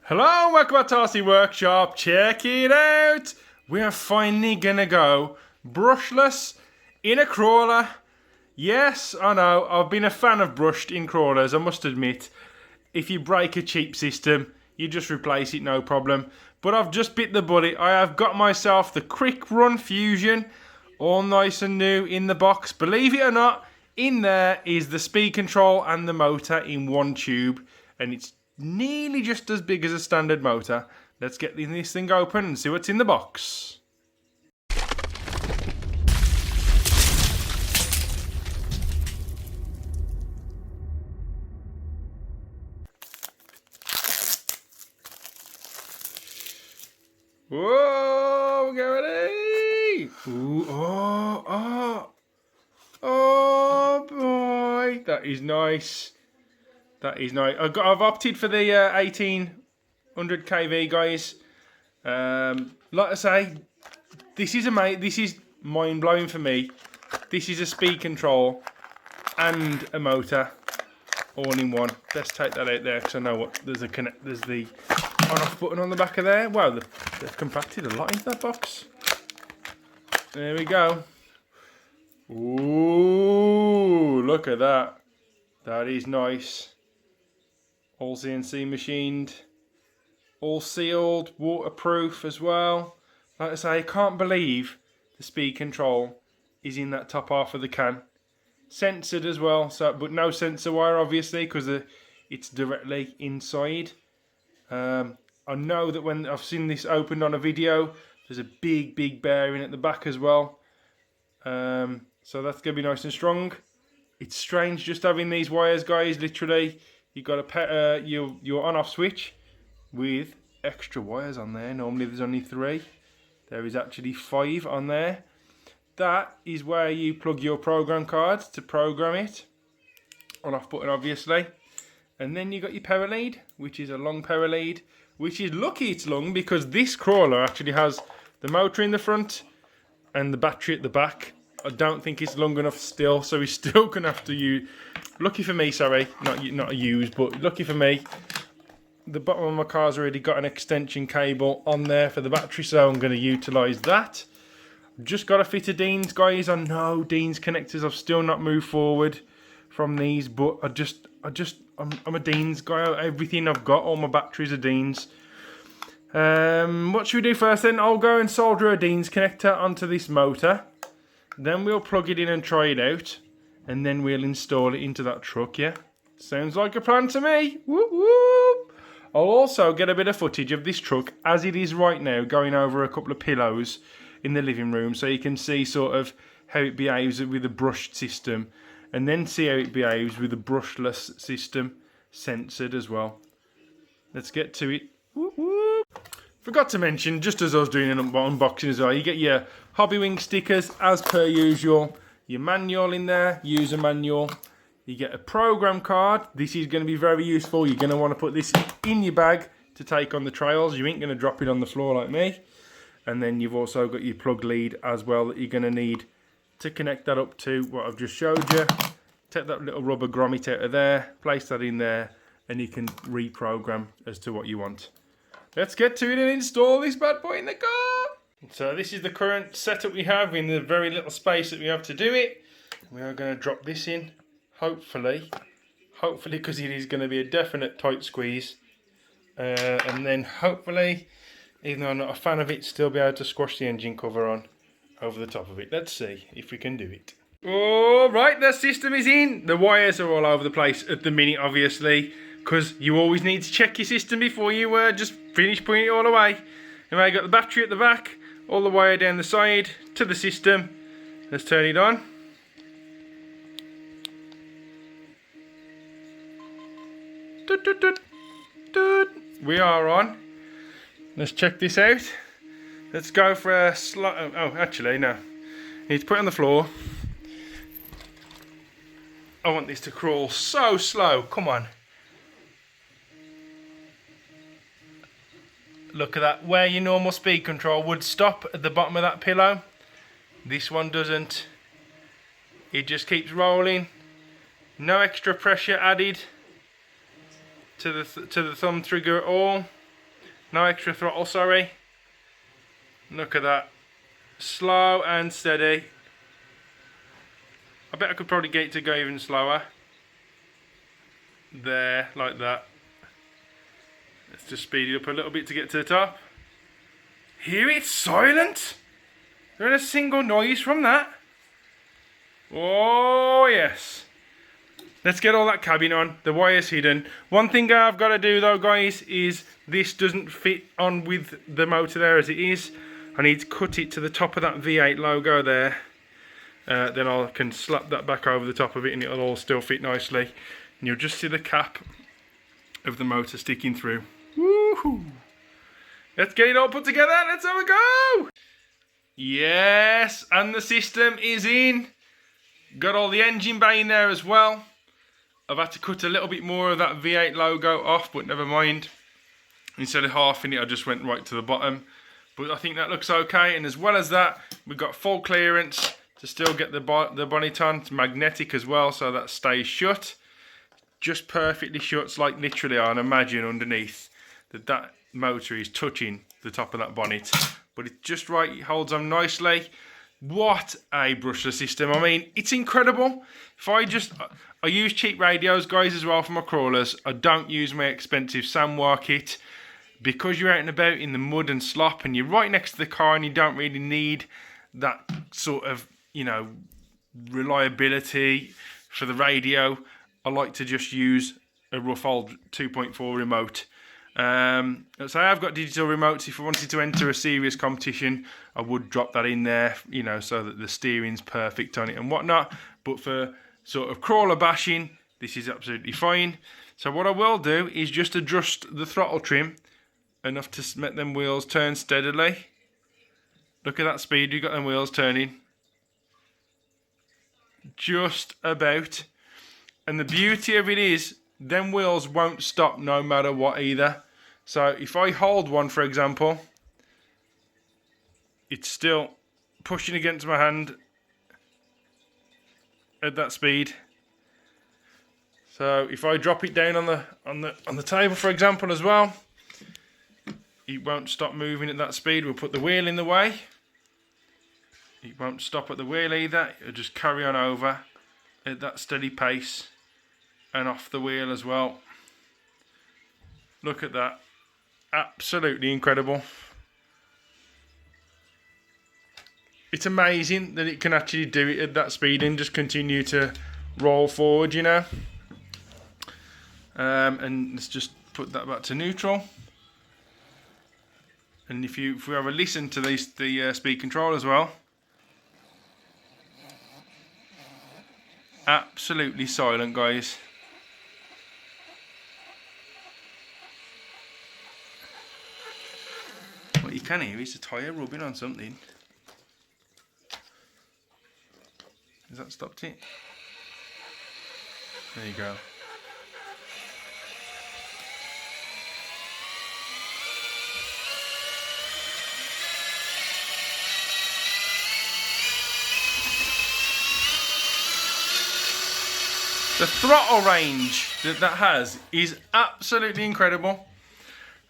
Hello, welcome back to RC Workshop. Check it out. We are finally gonna go brushless in a crawler. Yes, I know, I've been a fan of brushed in crawlers, I must admit. If you break a cheap system, you just replace it, no problem. But I've just bit the bullet. I have got myself the Quick Run Fusion, all nice and new in the box. Believe it or not, in there is the speed control and the motor in one tube, and it's nearly just as big as a standard motor. Let's get this thing open and see what's in the box. Whoa, get ready! Ooh, oh boy, that is nice. That is nice. I've opted for the 1800 kV, guys. Like I say, this is amazing. This is mind blowing for me. This is a speed control and a motor all in one. Let's take that out there because I know what there's the on-off button on the back of there. Wow, they've compacted a lot into that box. There we go. Ooh, look at that. That is nice. All CNC machined, all sealed, waterproof as well. Like I say, I can't believe the speed control is in that top half of the can. Censored as well, but no sensor wire obviously because it's directly inside. I know that when I've seen this opened on a video, there's a big bearing at the back as well. So that's going to be nice and strong. It's strange just having these wires, guys, literally. You've got your on-off switch with extra wires on there. Normally there's only 3. There is actually 5 on there. That is where you plug your program card to program it. On-off button, obviously. And then you got your power lead, which is a long power lead, which is lucky it's long because this crawler actually has the motor in the front and the battery at the back. I don't think it's long enough still, so we're still gonna have to use. Lucky for me, sorry, not use, but lucky for me, the bottom of my car's already got an extension cable on there for the battery, so I'm going to utilise that. Just got a fit of Dean's, guys. I know Dean's connectors. I've still not moved forward from these, but I'm a Dean's guy. Everything I've got, all my batteries are Dean's. What should we do first then? I'll go and solder a Dean's connector onto this motor. Then we'll plug it in and try it out. And then we'll install it into that truck, yeah? Sounds like a plan to me. Whoop whoop. I'll also get a bit of footage of this truck as it is right now, going over a couple of pillows in the living room so you can see sort of how it behaves with a brushed system. And then see how it behaves with a brushless system, censored as well. Let's get to it. Whoop whoop. Forgot to mention, just as I was doing an unboxing as well, you get your Hobbywing stickers as per usual. Your manual in there, user manual. You get a program card. This is going to be very useful. You're going to want to put this in your bag to take on the trails. You ain't going to drop it on the floor like me. And then you've also got your plug lead as well that you're going to need to connect that up to what I've just showed you. Take that little rubber grommet out of there, place that in there, and you can reprogram as to what you want. Let's get to it and install this bad boy in the car. So this is the current setup we have in the very little space that we have to do it. We are going to drop this in, hopefully because it is going to be a definite tight squeeze. And then hopefully, even though I'm not a fan of it, still be able to squash the engine cover on over the top of it. Let's see if we can do it. All right, the system is in. The wires are all over the place at the minute, obviously, because you always need to check your system before you just finish putting it all away. And I got the battery at the back, all the wire down the side to the system. Let's turn it on. Doot, doot, doot, doot. We are on. Let's check this out. Let's go for a slow. Oh, actually, no. Need to put it on the floor. I want this to crawl so slow. Come on. Look at that. Where your normal speed control would stop at the bottom of that pillow, this one doesn't. It just keeps rolling. No extra pressure added to the thumb trigger at all. No extra throttle, sorry. Look at that. Slow and steady. I bet I could probably get it to go even slower. There, like that. Let's just speed it up a little bit to get to the top. Hear it? Silent? There ain't a single noise from that. Oh yes. Let's get all that cabin on. The wire's hidden. One thing I've got to do though, guys, is this doesn't fit on with the motor there as it is. I need to cut it to the top of that V8 logo there. Then I can slap that back over the top of it and it'll all still fit nicely. And you'll just see the cap of the motor sticking through. Woohoo! Let's get it all put together. Let's have a go! Yes, and the system is in. Got all the engine bay in there as well. I've had to cut a little bit more of that V8 logo off, but never mind. Instead of halving it, I just went right to the bottom. But I think that looks okay. And as well as that, we've got full clearance to still get the bonnet on. It's magnetic as well, so that stays shut. Just perfectly shuts, like literally I can imagine underneath that motor is touching the top of that bonnet. But it's just right, it holds on nicely. What a brushless system. I mean, it's incredible. I use cheap radios, guys, as well for my crawlers. I don't use my expensive Samwar kit. Because you're out and about in the mud and slop and you're right next to the car and you don't really need that sort of, you know, reliability for the radio, I like to just use a rough old 2.4 remote. So I've got digital remotes. If I wanted to enter a serious competition, I would drop that in there, you know, so that the steering's perfect on it and whatnot. But for sort of crawler bashing, this is absolutely fine. So what I will do is just adjust the throttle trim enough to make them wheels turn steadily. Look at that speed, you've got them wheels turning. Just about. And the beauty of it is, them wheels won't stop no matter what either. So if I hold one, for example, it's still pushing against my hand at that speed. So if I drop it down on the table, for example, as well, it won't stop moving at that speed. We'll put the wheel in the way. It won't stop at the wheel either. It'll just carry on over at that steady pace and off the wheel as well. Look at that. Absolutely incredible. It's amazing that it can actually do it at that speed and just continue to roll forward, you know. And let's just put that back to neutral. And if we have a listen to the speed control as well, absolutely silent, guys. What you can hear is a tyre rubbing on something. Has that stopped it? There you go. The throttle range that has is absolutely incredible.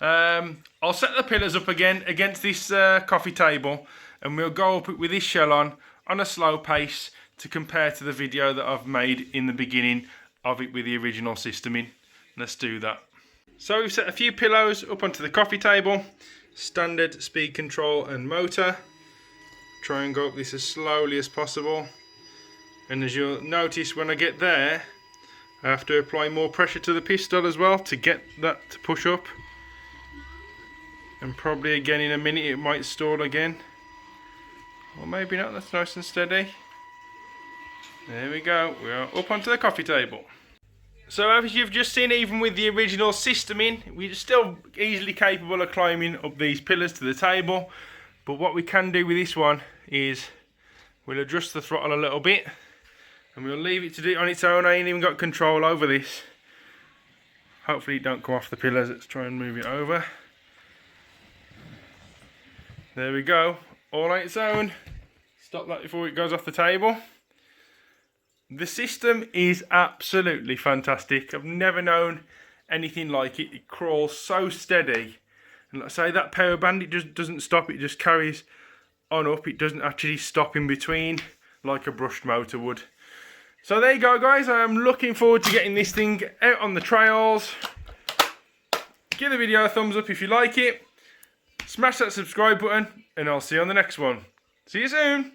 I'll set the pillars up again against this coffee table and we'll go up it with this shell on a slow pace to compare to the video that I've made in the beginning of it with the original system in. Let's do that. So we've set a few pillows up onto the coffee table. Standard speed control and motor. Try and go up this as slowly as possible. And as you'll notice when I get there, I have to apply more pressure to the pistol as well to get that to push up. And probably again in a minute it might stall again. Or maybe not, that's nice and steady. There we go, we are up onto the coffee table. So as you've just seen, even with the original system in, we're still easily capable of climbing up these pillars to the table. But what we can do with this one is we'll adjust the throttle a little bit and we'll leave it to do it on its own. I ain't even got control over this. Hopefully it don't come off the pillars. Let's try and move it over. There we go, all on its own. Stop that before it goes off the table. The system is absolutely fantastic. I've never known anything like it. It crawls so steady And let's say that power band, it just doesn't stop, it just carries on up. It doesn't actually stop in between like a brushed motor would. So there you go, guys. I am looking forward to getting this thing out on the trails. Give the video a thumbs up if you like it. Smash that subscribe button, and I'll see you on the next one. See you soon.